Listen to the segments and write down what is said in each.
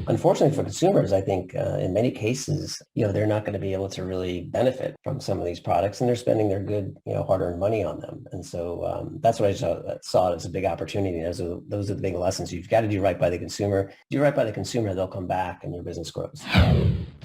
Unfortunately for consumers, I think in many cases, they're not going to be able to really benefit from some of these products, and they're spending their good, hard-earned money on them. And so that's what I saw it as a big opportunity. Those are the big lessons. You've got to do right by the consumer. Do right by the consumer, they'll come back, and your business grows.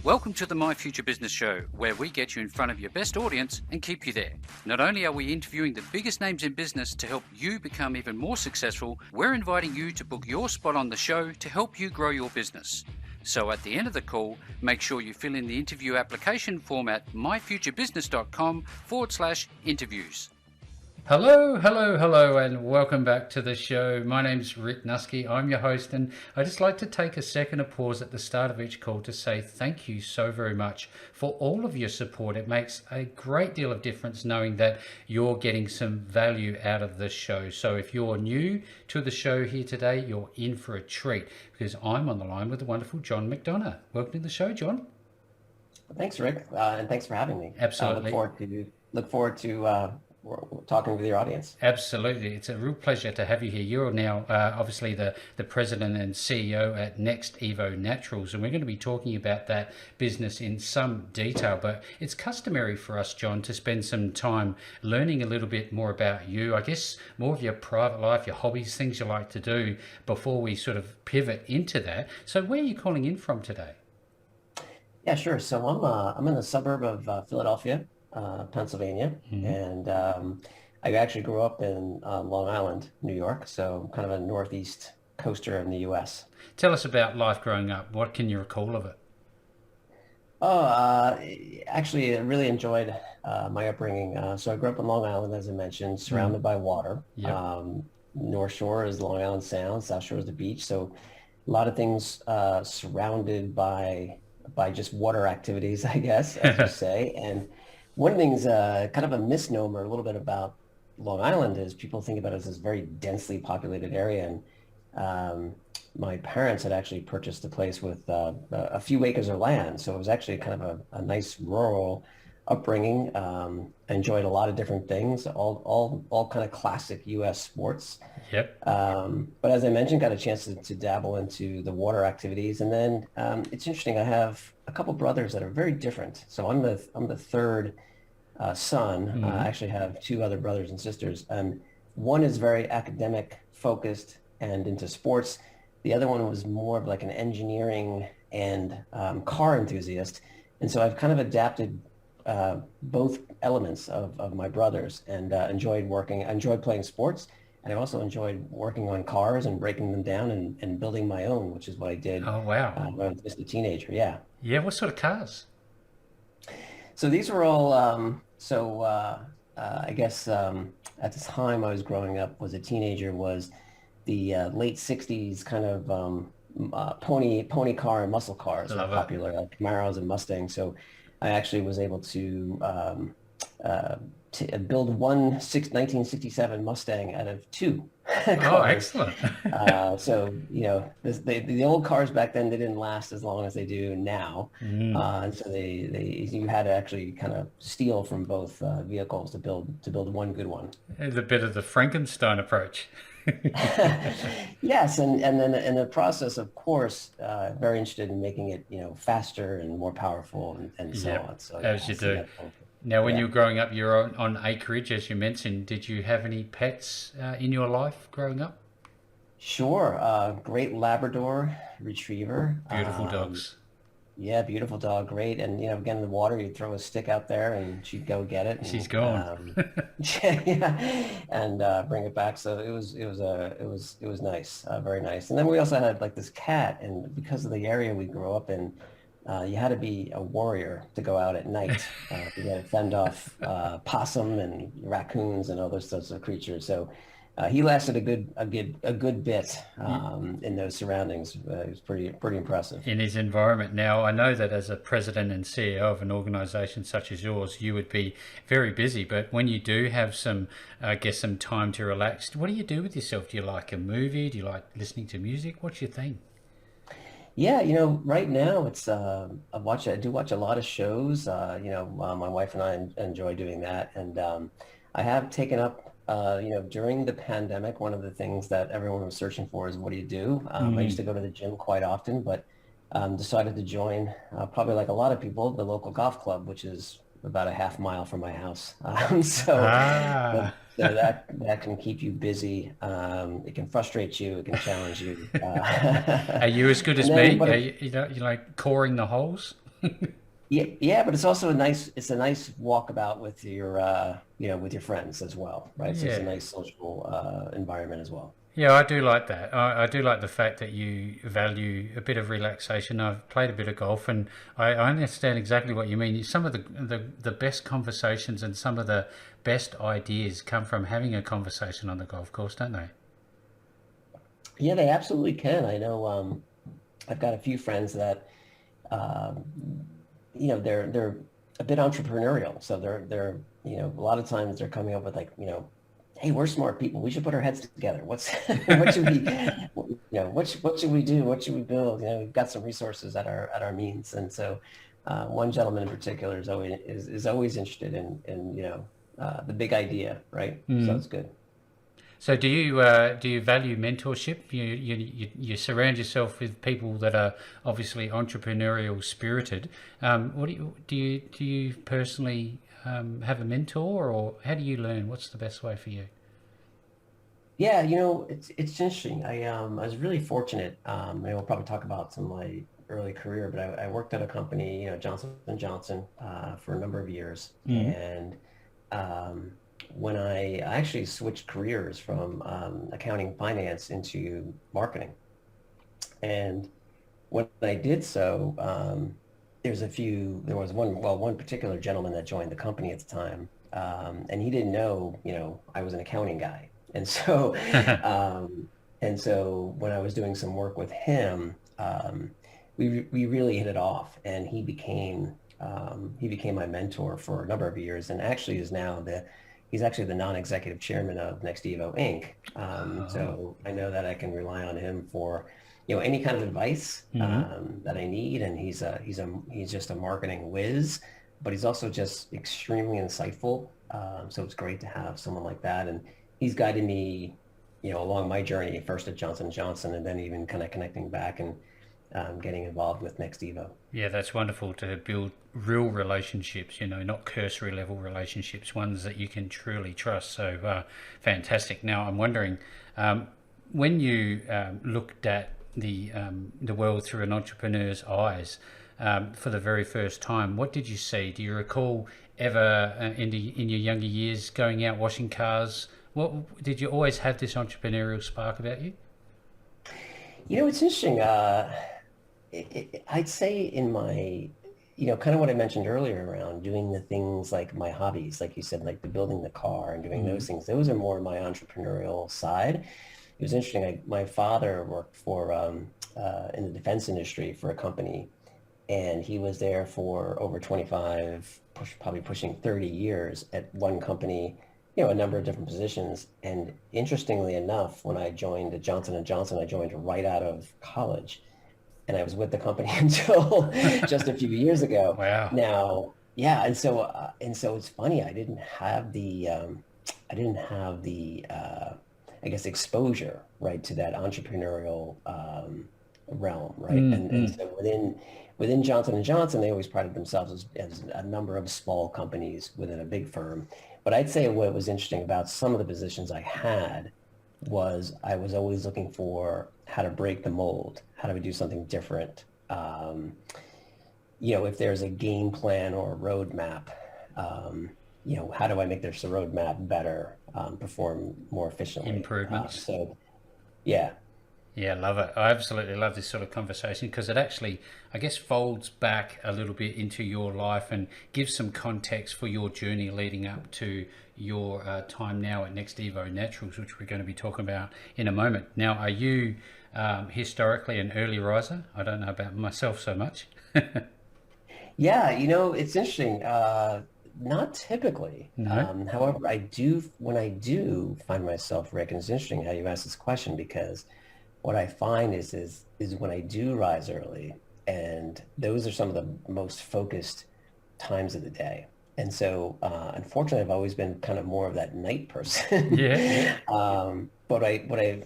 Welcome to the My Future Business Show, where we get you in front of your best audience and keep you there. Not only are we interviewing the biggest names in business to help you become even more successful, we're inviting you to book your spot on the show to help you grow your business. So at the end of the call, make sure you fill in the interview application form at myfuturebusiness.com/interviews. Hello, and welcome back to the show. My name's Rick Nusky. I'm your host, and I just like to take a second to pause at the start of each call to say thank you so very much for all of your support. It makes a great deal of difference knowing that you're getting some value out of the show. So if you're new to the show here today, you're in for a treat because I'm on the line with the wonderful John McDonagh. Welcome to the show, John. Thanks, Rick, and thanks for having me. Absolutely. Look forward to talking with your audience. Absolutely. It's a real pleasure to have you here. You're now obviously the president and CEO at Next Evo Naturals, and we're going to be talking about that business in some detail, but it's customary for us, John, to spend some time learning a little bit more about you, I guess more of your private life, your hobbies, things you like to do before we sort of pivot into that. So where are you calling in from today? Yeah, sure. So I'm in the suburb of Philadelphia, Pennsylvania, and I actually grew up in Long Island, New York, so kind of a northeast coaster in the U.S. Tell us about life growing up. What can you recall of it? Actually, I really enjoyed my upbringing. So I grew up in Long Island, as I mentioned, surrounded by water. Yep. North Shore is Long Island Sound, South Shore is the beach. So a lot of things surrounded by just water activities, I guess, as you say. And one of the things, kind of a misnomer a little bit about Long Island is people think about it as this very densely populated area. And my parents had actually purchased a place with a few acres of land. So it was actually kind of a nice rural upbringing. I enjoyed a lot of different things, all kind of classic U.S. sports. Yep. But as I mentioned, got a chance to dabble into the water activities. And then it's interesting, I have a couple brothers that are very different. So I'm the third son. I actually have two other brothers and sisters. One is very academic focused and into sports. The other one was more of like an engineering and car enthusiast. And so I've kind of adapted both elements of my brothers and enjoyed playing sports. And I also enjoyed working on cars and breaking them down and building my own, which is what I did. Oh, wow. When I was just a teenager. Yeah. Yeah. What sort of cars? So these were all, I guess at the time I was growing up, was a teenager, was the late 60s kind of pony car and muscle cars were popular, like Camaros and Mustangs. So I actually was able to build one 1967 Mustang out of two cars. Oh, excellent. So, the old cars back then, they didn't last as long as they do now. And so you had to actually kind of steal from both vehicles to build one good one. It's a bit of the Frankenstein approach. Yes, and then in the process, of course, very interested in making it, faster and more powerful and so on. So as you do. Now, when you were growing up, you're on acreage, as you mentioned. Did you have any pets in your life growing up? Sure. Great Labrador Retriever. Beautiful dogs. Yeah, beautiful dog, great. And again, in the water, you'd throw a stick out there, and she'd go get it. She's gone. Yeah, and bring it back. So it was nice, very nice. And then we also had like this cat, and because of the area we grew up in, you had to be a warrior to go out at night. You had to fend off possum and raccoons and all those sorts of creatures. So he lasted a good bit in those surroundings. It was pretty impressive. In his environment. Now, I know that as a president and CEO of an organization such as yours, you would be very busy. But when you do have some time to relax, what do you do with yourself? Do you like a movie? Do you like listening to music? What's your thing? Yeah, right now it's I do watch a lot of shows. My wife and I enjoy doing that, and I have taken up during the pandemic, one of the things that everyone was searching for is what do you do? I used to go to the gym quite often, but decided to join, probably like a lot of people, the local golf club, which is about a half mile from my house. Ah, So that can keep you busy. It can frustrate you. It can challenge you. are you as good And as then, me? but Are it, you, you like coring the holes? yeah, yeah, but it's also it's a nice walkabout with with your friends as well, right? So it's a Yeah. nice social environment as well. Yeah, I do like that. I do like the fact that you value a bit of relaxation. I've played a bit of golf, and I understand exactly what you mean. Some of the best conversations and some of the best ideas come from having a conversation on the golf course, don't they? Yeah, they absolutely can. I know I've got a few friends that um, they're a bit entrepreneurial. So they're a lot of times they're coming up with like, hey, we're smart people. We should put our heads together. What's what should we what should we do? What should we build? We've got some resources at our means. And so one gentleman in particular is always interested in the big idea, right? So Mm. it's good. So do you value mentorship? You surround yourself with people that are obviously entrepreneurial spirited. What do you personally have a mentor, or how do you learn? What's the best way for you? Yeah, it's interesting. I was really fortunate. And we'll probably talk about some of my early career, but I worked at a company, Johnson and Johnson, for a number of years. Mm. And when I actually switched careers from accounting finance into marketing. And when I did so, there was one particular gentleman that joined the company at the time, and he didn't know, I was an accounting guy. And so, when I was doing some work with him, we really hit it off, and he became my mentor for a number of years, and actually he's actually the non-executive chairman of Next Evo Inc. Oh. So I know that I can rely on him for any kind of advice Mm. that I need. And he's just a marketing whiz, but he's also just extremely insightful. So it's great to have someone like that. And he's guided me, along my journey, first at Johnson& Johnson, and then even kind of connecting back and getting involved with Next Evo. Yeah, that's wonderful to build real relationships, not cursory level relationships, ones that you can truly trust. So fantastic. Now, I'm wondering, when you looked at the world through an entrepreneur's eyes for the very first time, what did you see? Do you recall ever in your younger years going out washing cars? What did you always have this entrepreneurial spark about you? It's interesting. I'd say in my, kind of what I mentioned earlier around doing the things like my hobbies, like you said, like the building the car and doing those Mm. things. Those are more my entrepreneurial side. It was interesting. My father worked for in the defense industry for a company, and he was there for over 25, probably pushing 30 years at one company, a number of different positions. And interestingly enough, when I joined Johnson& Johnson, I joined right out of college, and I was with the company until just a few years ago. Wow. Now, yeah, and so it's funny. I didn't have the I guess exposure, right, to that entrepreneurial realm, right, Mm, and mm. so within Johnson& Johnson, they always prided themselves as a number of small companies within a big firm. But I'd say what was interesting about some of the positions I had was I was always looking for how to break the mold. How do we do something different? If there's a game plan or a roadmap, how do I make this roadmap better, perform more efficiently? Improvements. Yeah, Yeah, love it. I absolutely love this sort of conversation because it actually, I guess, folds back a little bit into your life and gives some context for your journey leading up to your time now at Next Evo Naturals, which we're going to be talking about in a moment. Now, are you historically an early riser? I don't know about myself so much. yeah. It's interesting. Not typically. No. However, when I do find myself, Rick, and it's interesting how you asked this question because what I find is when I do rise early, and those are some of the most focused times of the day. And so, unfortunately, I've always been kind of more of that night person. Yeah, yeah. But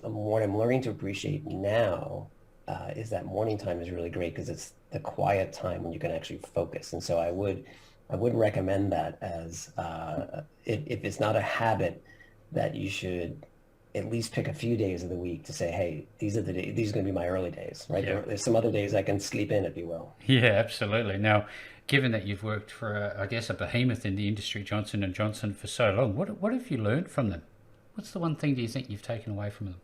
what I'm learning to appreciate now, is that morning time is really great because it's the quiet time when you can actually focus. And so I would recommend that as if it's not a habit that you should at least pick a few days of the week to say, hey, these are the days, these are going to be my early days, right? Yeah. There's some other days I can sleep in, if you will. Yeah, absolutely. Now, given that you've worked for, I guess, a behemoth in the industry, Johnson and Johnson, for so long, what have you learned from them? What's the one thing do you think you've taken away from them?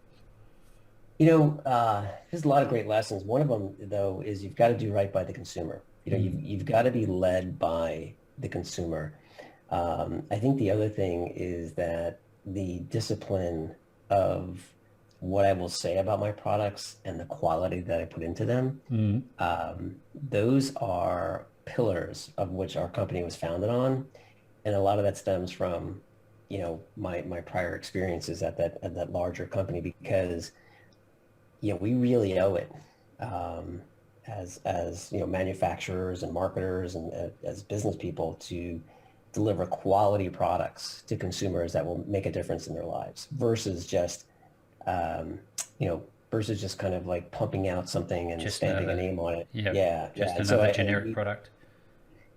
There's a lot of great lessons. One of them, though, is you've got to do right by the consumer. You've got to be led by the consumer. I think the other thing is that the discipline of what I will say about my products and the quality that I put into them, Mm. those are pillars of which our company was founded on. And a lot of that stems from, my prior experiences at that larger company because we really owe it as manufacturers and marketers and as business people to deliver quality products to consumers that will make a difference in their lives um, versus just kind of like pumping out something and Just stamping a name on it. yeah, Yeah, yeah. just And so another generic product.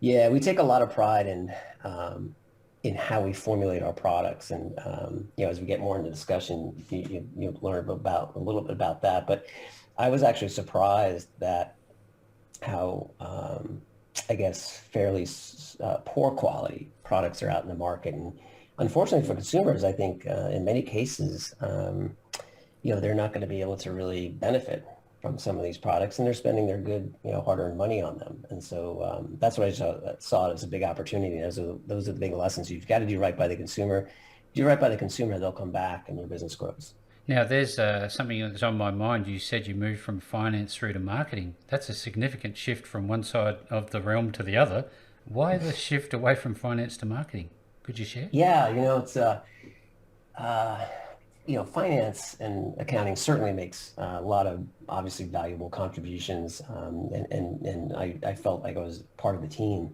we take a lot of pride in how we formulate our products, and as we get more into discussion, you learn about a little bit about that. But I was actually surprised that how I guess fairly poor quality products are out in the market, and unfortunately for consumers, I think in many cases, they're not going to be able to really benefit from some of these products, and they're spending their good, hard-earned money on them. And so that's what I saw it as a big opportunity. Those are the big lessons. You've got to do right by the consumer. Do right by the consumer, they'll come back, and your business grows. Now, there's something that's on my mind. You said you moved from finance through to marketing. That's a significant shift from one side of the realm to the other. Why the shift away from finance to marketing? Could you share? Yeah, it's uh, finance and accounting certainly makes a lot of obviously valuable contributions, and I felt like I was part of the team.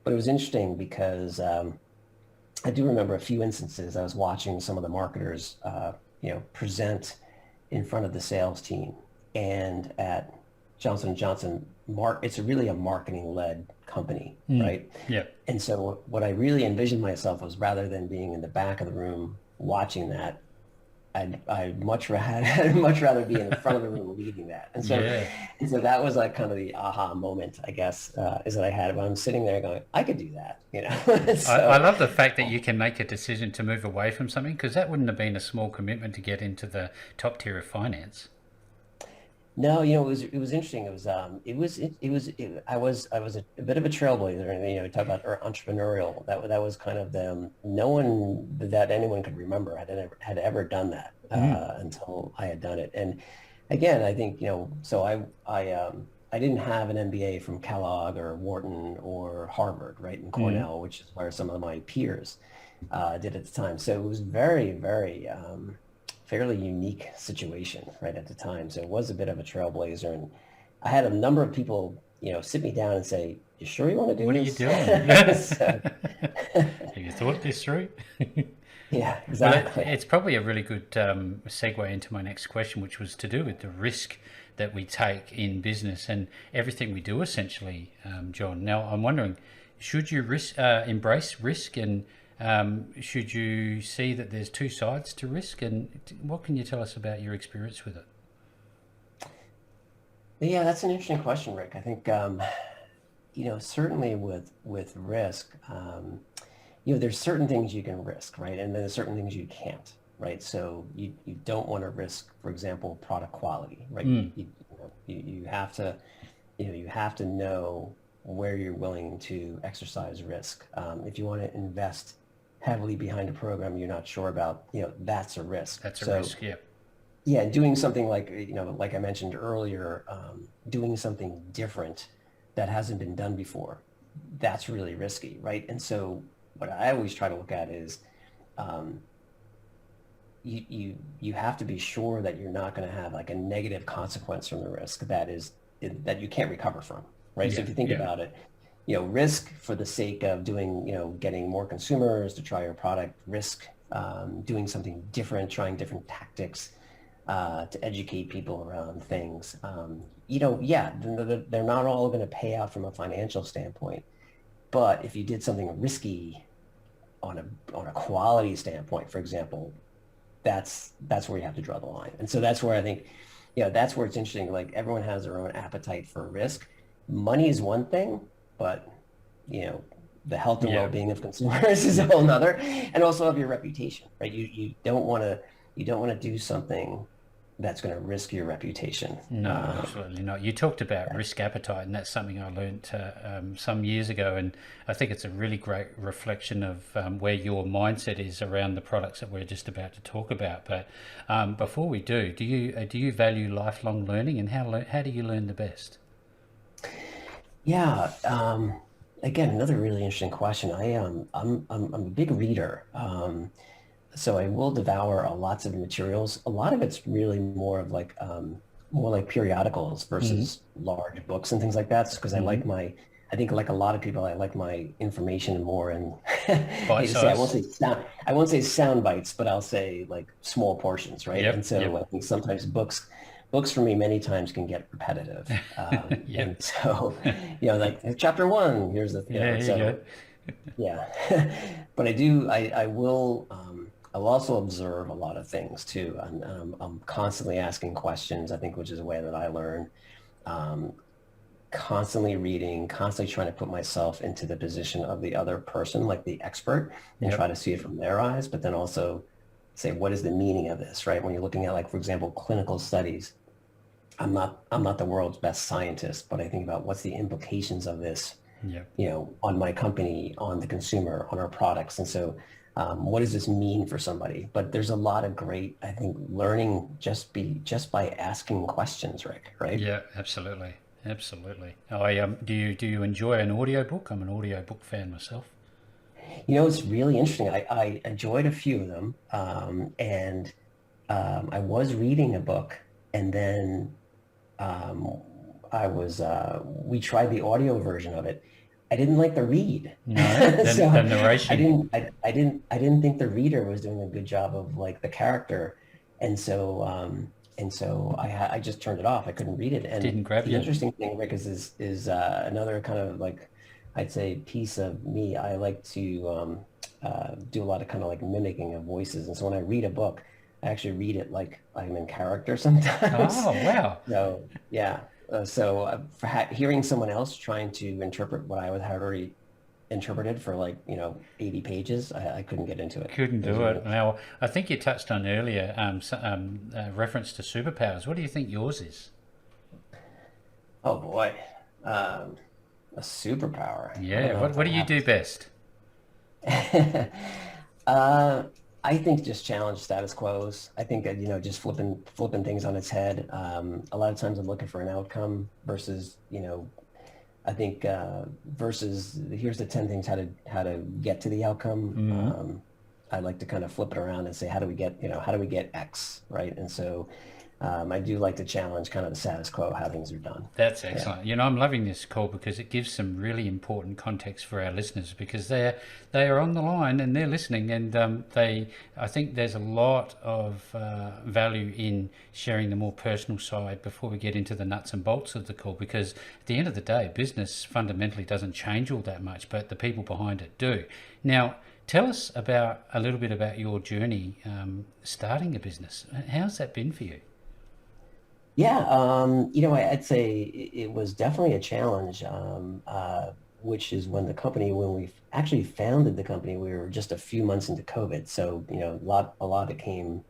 But it was interesting because I do remember a few instances I was watching some of the marketers, present in front of the sales team, and at Johnson& Johnson, it's really a marketing-led company, Mm. right? Yeah. And so what I really envisioned myself was rather than being in the back of the room watching that, I'd I'd much rather be in the front of the room leading that. Yeah. And so that was like kind of the aha moment, I guess, is that I had when I'm sitting there going, I could do that. I So love the fact that you can make a decision to move away from something because that wouldn't have been a small commitment to get into the top tier of finance. no, it was interesting. I was a bit of a trailblazer, and talk about entrepreneurial. That was kind of the no one that anyone could remember had ever done that Mm. until I had done it. And again, I think so I didn't have an MBA from Kellogg or Wharton or Harvard, right, and Mm. Cornell, which is where some of my peers did at the time. So it was very, very fairly unique situation right at the time. So it was a bit of a trailblazer. And I had a number of people, sit me down and say, you sure you want to do What are you this? doing? So, Have you thought this through? yeah, Well, exactly. it's probably a really good segue into my next question, which was to do with the risk that we take in business and everything we do, essentially, John. Now, I'm wondering, should you embrace risk, and should you see that there's two sides to risk? And what can you tell us about your experience with it? Yeah, that's an interesting question, Rick. I think, certainly with risk, there's certain things you can risk, right? And then there's certain things you can't, right? So you don't want to risk, for example, product quality, right? Mm. You have to, you have to know where you're willing to exercise risk. If you want to invest heavily behind a program you're not sure about, that's a risk. That's a So risk, yeah. yeah, doing something like, like I mentioned earlier, doing something different that hasn't been done before, that's really risky, right? And so what I always try to look at is um, you have to be sure that you're not going to have like a negative consequence from the risk that you can't recover from, right? So Yeah, if you think yeah. about it, risk for the sake of doing, getting more consumers to try your product, risk doing something different, trying different tactics, to educate people around things. Yeah, they're not all going to pay out from a financial standpoint, but if you did something risky on a quality standpoint, for example, that's where you have to draw the line. And so that's where I think, that's where it's interesting. Like everyone has their own appetite for risk. Money is one thing, but you know, the health and Yeah. well-being of consumers is a whole nother, and also of your reputation, right? You don't want to do something that's going to risk your reputation. No, absolutely not. You talked about risk appetite, and that's something I learned some years ago, and I think it's a really great reflection of where your mindset is around the products that we're just about to talk about. But before we do you value lifelong learning, and how do you learn the best? Yeah. Again, another really interesting question. I'm a big reader. So I will devour lots of materials. A lot of it's really more like periodicals Mm-hmm. versus large books and things like that. Because Mm-hmm. I think like a lot of people, I like my information more. And I Bite hate to say, size. I won't say sound bites, but I'll say like small portions, right? And Yep. so Yep. I think sometimes books for me many times can get repetitive. And Yep. so, like chapter one, here's Yeah. There you go. so yeah. But I will also observe a lot of things too. I'm constantly asking questions, I think, which is a way that I learn. Um, Constantly reading, constantly trying to put myself into the position of the other person, like the expert, and try Yep. to see it from their eyes, but then also say, what is the meaning of this, right? When you're looking at, like, for example, clinical studies, I'm not the world's best scientist, but I think about what's the implications of this, Yep. on my company, on the consumer, on our products. And so, what does this mean for somebody? But there's a lot of great, I think, learning just by asking questions, Rick, right? Yeah. Absolutely. Absolutely. I do you enjoy an audiobook? I'm an audiobook fan myself. It's really interesting. I enjoyed a few of them. And I was reading a book, and then um, we tried the audio version of it. I didn't like the read. No, the So narration. I didn't think the reader was doing a good job of like the character. And so I just turned it off. I couldn't read it. And Didn't grab the you. interesting thing, Rick, is another kind of like, I'd say, piece of me. I like to do a lot of kind of like mimicking of voices. And so when I read a book, I actually read it like I'm in character sometimes. Oh, wow. So yeah. Hearing someone else trying to interpret what I would have already interpreted for like, 80 pages, I couldn't get into it. Couldn't It was do really, it. Now, I think you touched on earlier reference to superpowers. What do you think yours is? oh boy, um, a superpower. I don't Yeah. know if What I do you do best? have. Uh, I think just challenge status quos. I think that, just flipping things on its head. A lot of times I'm looking for an outcome versus, I think versus here's the 10 things how to get to the outcome. Mm-hmm. I like to kind of flip it around and say, how do we get X, right? And so I do like to challenge kind of the status quo, how things are done. That's Yeah. excellent. I'm loving this call because it gives some really important context for our listeners because they are on the line and they're listening and I think there's a lot of value in sharing the more personal side before we get into the nuts and bolts of the call because at the end of the day, business fundamentally doesn't change all that much, but the people behind it do. Now, tell us about a little bit about your journey starting a business. How's that been for you? Yeah, I'd say it was definitely a challenge, which is when we actually founded the company, we were just a few months into COVID. So, a lot came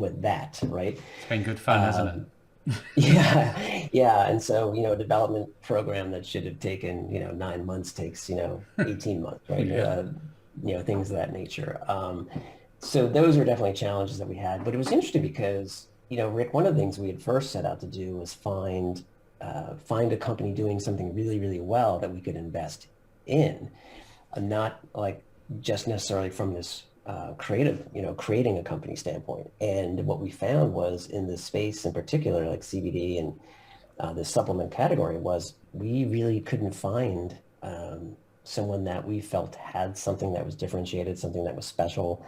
with that, right? It's been good fun, hasn't it? Um, yeah, yeah. And so, a development program that should have taken, 9 months takes, 18 months, right? Yeah. Things of that nature. So those were definitely challenges that we had, but it was interesting because, Rick, one of the things we had first set out to do was find a company doing something really, really well that we could invest in, not like just necessarily from this creative, creating a company standpoint. And what we found was in this space in particular, like CBD and the supplement category, was we really couldn't find someone that we felt had something that was differentiated, something that was special.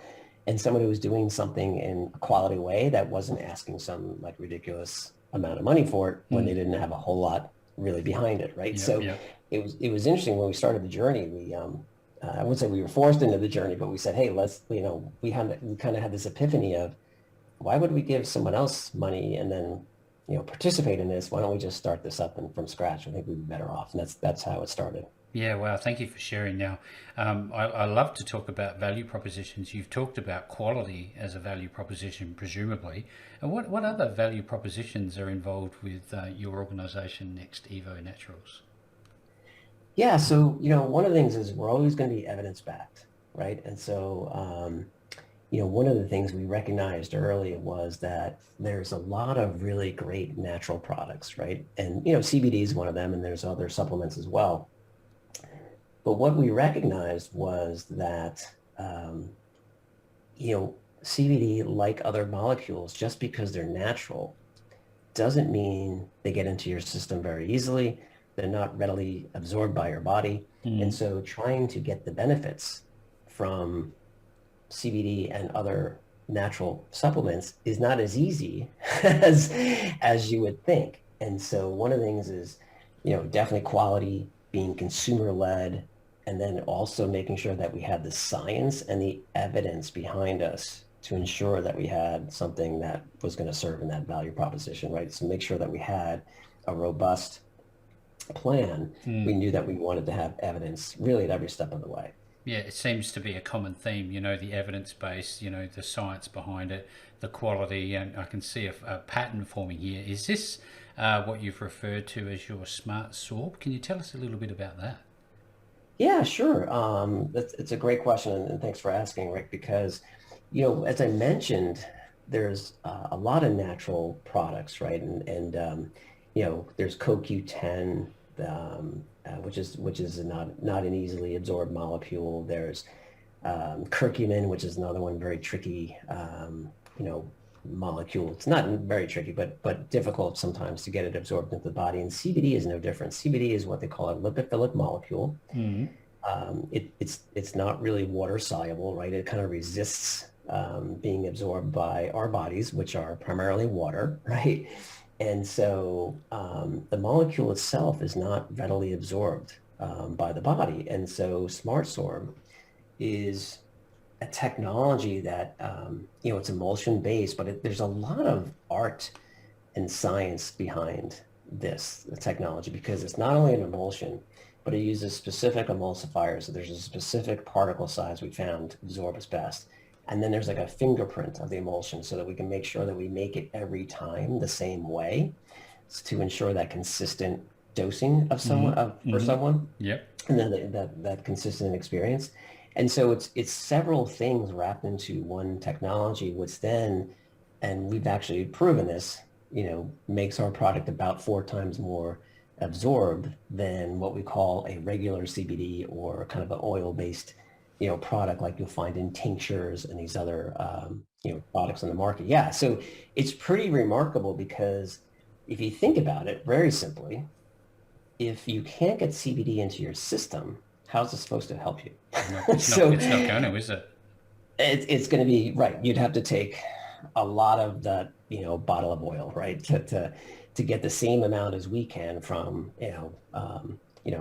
and someone who was doing something in a quality way that wasn't asking some like ridiculous amount of money for it when they Mm. didn't have a whole lot really behind it, right? Yep, So yep. it was interesting when we started the journey. I wouldn't say we were forced into the journey, but we said, hey, let's, we kind of had this epiphany of why would we give someone else money and then, participate in this? Why don't we just start this up and from scratch? I think we'd be better off. And that's how it started. Yeah, wow. Thank you for sharing. Now, I love to talk about value propositions. You've talked about quality as a value proposition, presumably. And what other value propositions are involved with your organization, Next Evo Naturals? Yeah, so one of the things is we're always going to be evidence backed, right? And so one of the things we recognized early was that there's a lot of really great natural products, right? And CBD is one of them, and there's other supplements as well. But what we recognized was that CBD, like other molecules, just because they're natural, doesn't mean they get into your system very easily. They're not readily absorbed by your body. And Mm. so trying to get the benefits from CBD and other natural supplements is not as easy as you would think. And so one of the things is, definitely quality, being consumer led, and then also making sure that we had the science and the evidence behind us to ensure that we had something that was going to serve in that value proposition, right? So make sure that we had a robust plan. We Mm. knew that we wanted to have evidence really at every step of the way. Yeah, it seems to be a common theme, the evidence base, the science behind it, the quality, and I can see a pattern forming here. Is this what you've referred to as your smart sorb? Can you tell us a little bit about that? Yeah, sure. It's a great question, and thanks for asking, Rick, because, as I mentioned, there's a lot of natural products, right? And there's CoQ10, which is not an easily absorbed molecule. There's curcumin, which is another one very tricky, molecule. It's not very tricky, but difficult sometimes to get it absorbed into the body. And CBD is no different. CBD is what they call a lipophilic molecule. Mm. It's not really water soluble, right? It kind of resists being absorbed by our bodies, which are primarily water, right? And so the molecule itself is not readily absorbed by the body. And so SmartSorb is a technology that, it's emulsion based, but there's a lot of art and science behind this technology because it's not only an emulsion, but it uses specific emulsifiers. So there's a specific particle size we found absorbs best. And then there's like a fingerprint of the emulsion so that we can make sure that we make it every time the same way to ensure that consistent dosing of someone Mm. for Mm. someone Yep. and then that consistent experience. And so it's several things wrapped into one technology, which then, and we've actually proven this, makes our product about 4 times more absorbed than what we call a regular CBD or kind of an oil-based, product like you'll find in tinctures and these other, products on the market. Yeah, so it's pretty remarkable because if you think about it very simply, if you can't get CBD into your system, how's it supposed to help you? No, it's not. So It's not going to, is it? it's going to be right. You'd have to take a lot of that, bottle of oil, right, to get the same amount as we can from,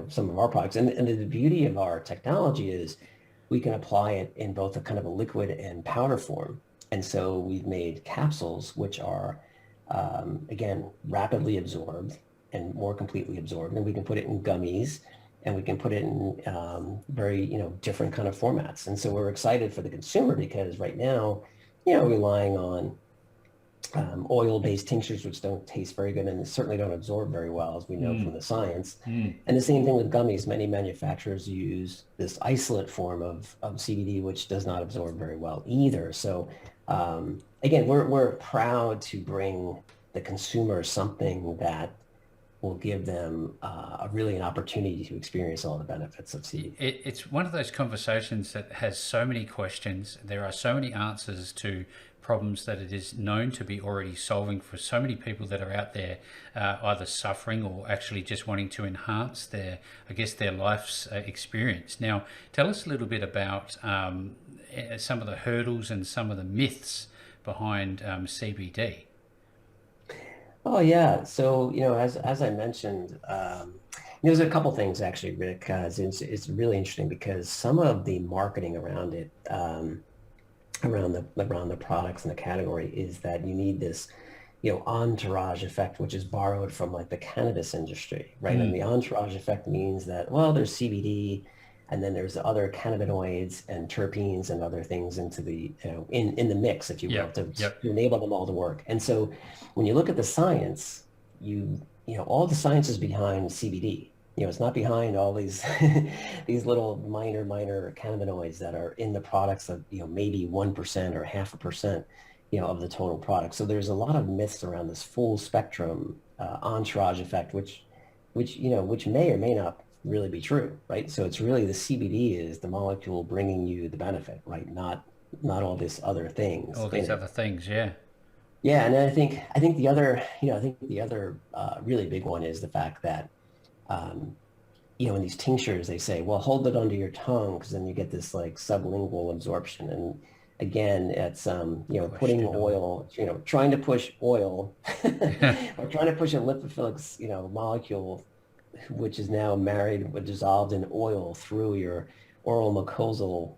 some of our products. And the beauty of our technology is we can apply it in both a kind of a liquid and powder form. And so we've made capsules, which are, again, rapidly absorbed and more completely absorbed. And we can put it in gummies and we can put it in very, different kind of formats. And so we're excited for the consumer because right now, relying on oil-based tinctures, which don't taste very good and certainly don't absorb very well, as we know from Mm. the science. Mm. And the same thing with gummies. Many manufacturers use this isolate form of CBD, which does not absorb very well either. So again, we're proud to bring the consumer something that will give them really an opportunity to experience all the benefits of CBD. It's one of those conversations that has so many questions. There are so many answers to problems that it is known to be already solving for so many people that are out there, either suffering or actually just wanting to enhance their, I guess, their life's experience. Now, tell us a little bit about some of the hurdles and some of the myths behind CBD? Oh yeah. So, as I mentioned, there's a couple things actually, Rick. It's really interesting because some of the marketing around it, around the products in the category is that you need this, entourage effect, which is borrowed from like the cannabis industry, right? And Mm. the entourage effect means that, well, there's CBD and then there's other cannabinoids and terpenes and other things into the, in the mix, if you will, Yep. to, Yep. to enable them all to work. And so when you look at the science, all the science is behind CBD. It's not behind all these these little minor cannabinoids that are in the products of, maybe 1% or half a percent, of the total product. So there's a lot of myths around this full spectrum entourage effect, which may or may not really be true, right? So it's really the CBD is the molecule bringing you the benefit, right? Not all this other things All in these it. other things, yeah. Yeah, and then I think the other, really big one is the fact that um, in these tinctures, they say, well, hold it under your tongue because then you get this like sublingual absorption. And again, it's, putting Questionable. oil, trying to push oil or trying to push a lipophilic, molecule, which is now married, dissolved in oil through your oral mucosal,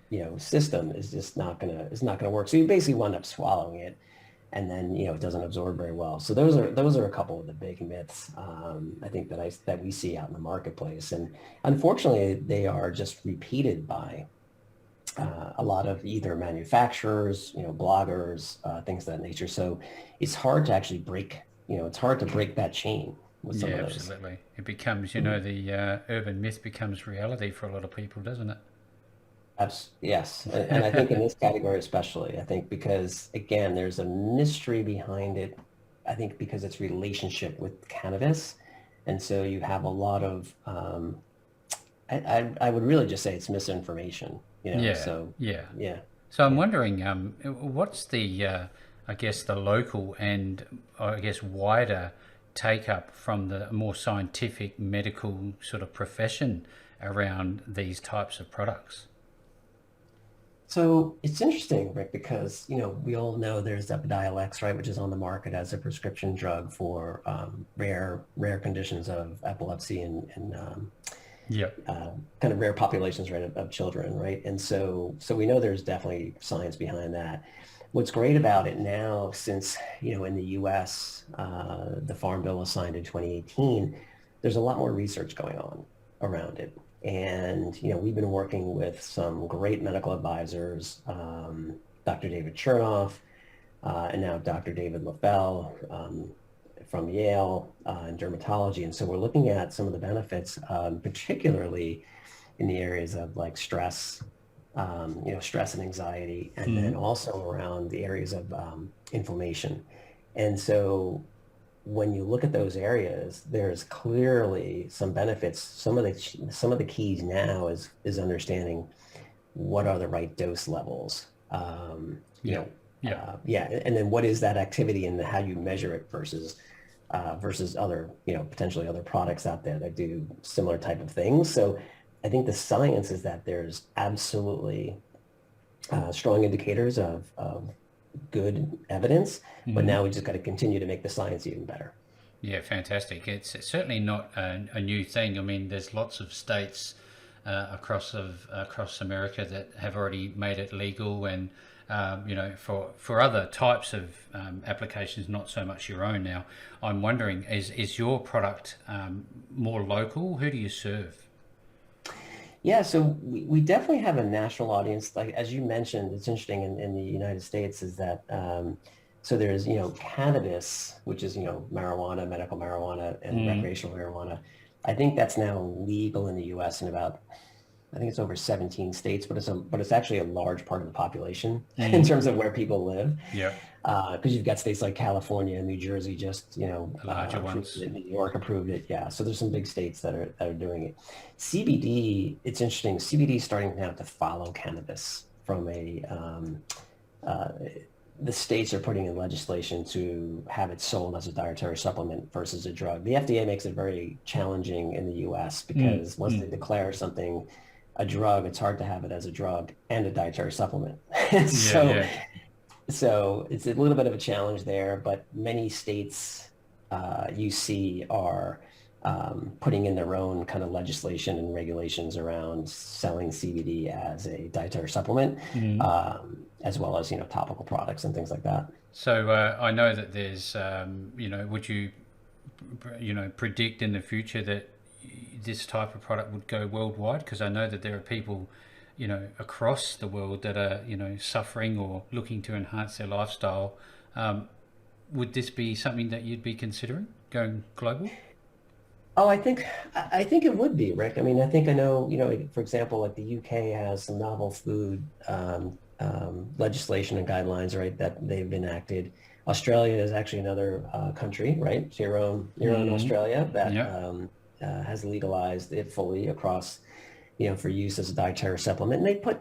Yeah. system is not gonna work. So you basically wind up swallowing it and then it doesn't absorb very well. So those are a couple of the big myths I think that we see out in the marketplace, and unfortunately they are just repeated by a lot of either manufacturers, bloggers, things of that nature. So it's hard to actually break, it's hard to break that chain with some Yeah, of those. absolutely. It becomes, Mhm. the urban myth becomes reality for a lot of people, doesn't it? Yes, and I think in this category especially, I think because again, there's a mystery behind it. I think because it's relationship with cannabis, and so you have a lot of I would really just say it's misinformation, Yeah, so yeah. yeah, So I'm yeah. wondering, what's the, I guess, the local and I guess wider take up from the more scientific medical sort of profession around these types of products? So it's interesting, Rick, because we all know there's Epidiolex, right, which is on the market as a prescription drug for rare conditions of epilepsy and Yep. kind of rare populations, right, of children, right? And so we know there's definitely science behind that. What's great about it now, since in the U.S. The Farm Bill was signed in 2018, there's a lot more research going on around it. And we've been working with some great medical advisors, Dr. David Chernoff, and now Dr. David LaFell from Yale in dermatology. And so we're looking at some of the benefits, particularly in the areas of like stress, stress and anxiety, and then Mm. also around the areas of inflammation. And so when you look at those areas, there's clearly some benefits. Some of the keys now is understanding what are the right dose levels. Yeah. Yeah. Yeah, and then what is that activity and how you measure it versus other, potentially other products out there that do similar type of things. So I think the science is that there's absolutely strong indicators of good evidence, but Mm. now we just got to continue to make the science even better. Yeah, fantastic. It's certainly not a new thing. I mean, there's lots of states across America that have already made it legal, and for other types of applications, not so much your own. Now, I'm wondering, is your product more local? Who do you serve? Yeah, so we definitely have a national audience. Like as you mentioned, it's interesting in the United States is that so there's, cannabis, which is, marijuana, medical marijuana, and Mm. recreational marijuana. I think that's now legal in the US in about, I think it's over 17 states, but it's actually a large part of the population in Mm. terms of where people live. Yep, Because you've got states like California and New Jersey just, the larger approved ones. it. New York approved it. Yeah. So there's some big states that are doing it. CBD, it's interesting. CBD is starting now to follow cannabis from uh, the states are putting in legislation to have it sold as a dietary supplement versus a drug. The FDA makes it very challenging in the US Mm. because once they Mm. declare something a drug, it's hard to have it as a drug and a dietary supplement. Yeah, So, yeah. so it's a little bit of a challenge there, but many states you see are putting in their own kind of legislation and regulations around selling CBD as a dietary supplement, Mm. as well as, topical products and things like that. So I know that there's, would you, predict in the future that this type of product would go worldwide? Because I know that there are people, across the world that are, suffering or looking to enhance their lifestyle. Um, would this be something that you'd be considering going global? Oh, I think it would be, Rick. I mean, I think I know, for example, like the UK has some novel food legislation and guidelines, right, that they've enacted. Australia is actually another country, right? So your own Mm. Australia that Yep. has legalized it fully across, for use as a dietary supplement. And they put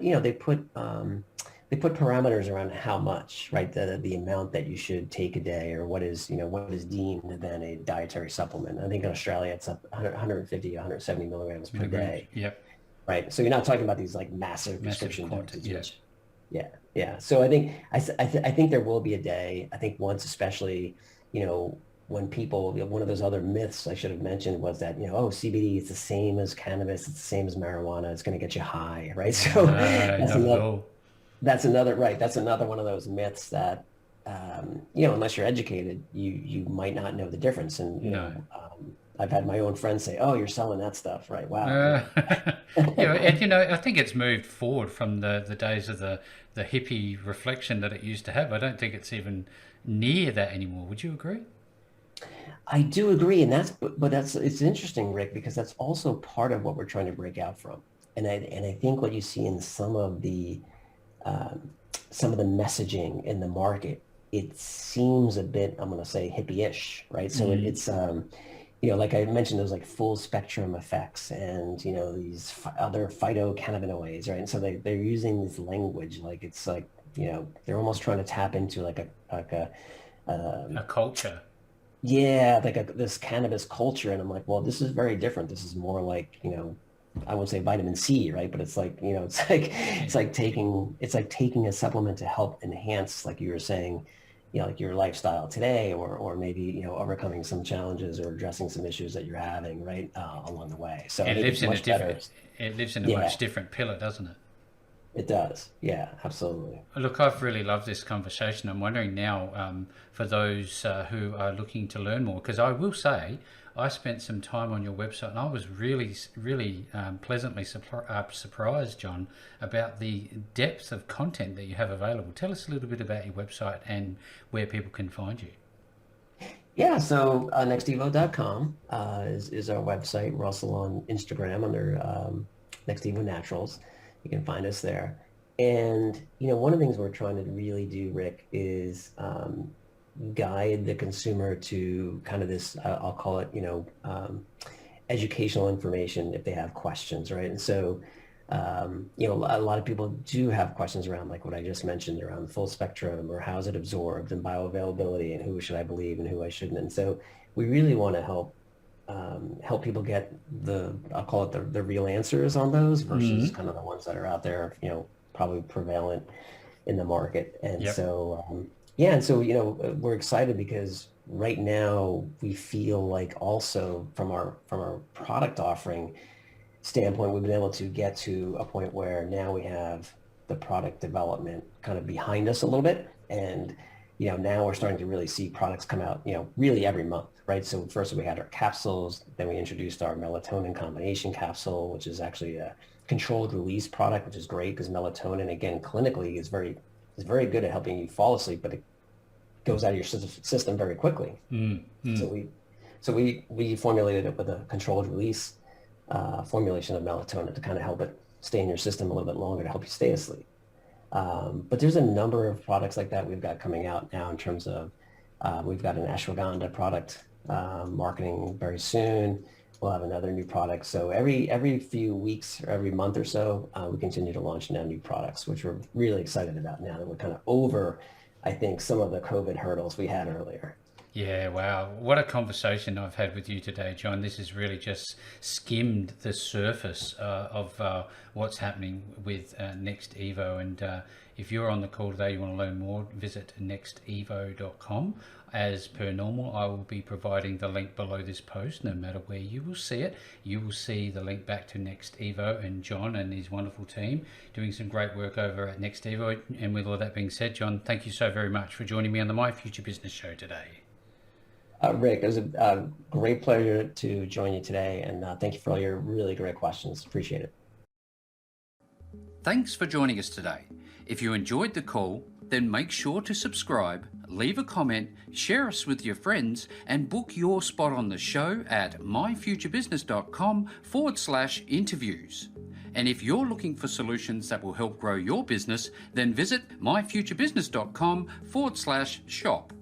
parameters around how much, right? The amount that you should take a day, or what is deemed then a dietary supplement. I think in Australia it's up 150, 170 milligrams per Milligrams. day, Yep. right? So you're not talking about these like massive Massive prescription quantity. doses, Yep. which, yeah, yeah. So I think there will be a day. I think once, especially, when people, one of those other myths I should have mentioned was that, oh, CBD is the same as cannabis, it's the same as marijuana, it's going to get you high, right? So No, that's not at another all. That's another one of those myths that, unless you're educated, you might not know the difference. And, No. I've had my own friends say, "Oh, you're selling that stuff, right? Wow, Uh, yeah, and I think it's moved forward from the days of the hippie reflection that it used to have. I don't think it's even near that anymore. Would you agree? I do agree, and but it's interesting, Rick, because that's also part of what we're trying to break out from. And I think what you see in um, some of the messaging in the market, it seems a bit, I'm going to say, hippie-ish, right? So Mm. like I mentioned, those like full spectrum effects, and these other phytocannabinoids, right? And so they're using this language like it's like, they're almost trying to tap into like a A um, culture. yeah, like this cannabis culture. And I'm like, well, this is very different. This is more like, I won't say vitamin C, right? But it's like, it's like taking a supplement to help enhance, like you were saying, like your lifestyle today, or maybe, overcoming some challenges or addressing some issues that you're having, right, along the way. So I It think lives it's in a much different. better. It lives in a Yeah, much different pillar, doesn't it? it does. Yeah, absolutely. Look, I've really loved this conversation. I'm wondering now, for those who are looking to learn more, because I will say I spent some time on your website and I was really, really pleasantly surprised, John, about the depth of content that you have available. Tell us a little bit about your website and where people can find you. Yeah, so nextevo.com is our website. We're also on Instagram under Nextevo Naturals. You can find us there. And one of the things we're trying to really do, Rick, is guide the consumer to kind of this, I'll call it, educational information if they have questions, right? And so, a lot of people do have questions around like what I just mentioned around the full spectrum, or how's it absorbed, and bioavailability, and who should I believe and who I shouldn't. And so we really want to help people get I'll call it the real answers on those versus Mm. kind of the ones that are out there, probably prevalent in the market. And Yep. so, yeah, and so, we're excited because right now we feel like also from our product offering standpoint, we've been able to get to a point where now we have the product development kind of behind us a little bit. And, now we're starting to really see products come out, really every month, right? So first we had our capsules, then we introduced our melatonin combination capsule, which is actually a controlled release product, which is great because melatonin, again, clinically is very good at helping you fall asleep, but it goes out of your system very quickly. Mm. So Mm. we formulated it with a controlled release formulation of melatonin to kind of help it stay in your system a little bit longer to help you stay asleep. But there's a number of products like that we've got coming out now in terms of we've got an ashwagandha product marketing very soon. We'll have another new product. So every few weeks or every month or so, we continue to launch now new products, which we're really excited about now that we're kind of over, I think, some of the COVID hurdles we had earlier. Yeah, wow. What a conversation I've had with you today, John. This has really just skimmed the surface of what's happening with Next Evo. And if you're on the call today, you want to learn more, visit nextevo.com. As per normal, I will be providing the link below this post. No matter where you will see it, you will see the link back to Next Evo and John and his wonderful team doing some great work over at Next Evo. And with all that being said, John, thank you so very much for joining me on the My Future Business show today. Rick, it was a great pleasure to join you today, and thank you for all your really great questions. Appreciate it. Thanks for joining us today. If you enjoyed the call, then make sure to subscribe, leave a comment, share us with your friends, and book your spot on the show at myfuturebusiness.com/interviews. And if you're looking for solutions that will help grow your business, then visit myfuturebusiness.com/shop.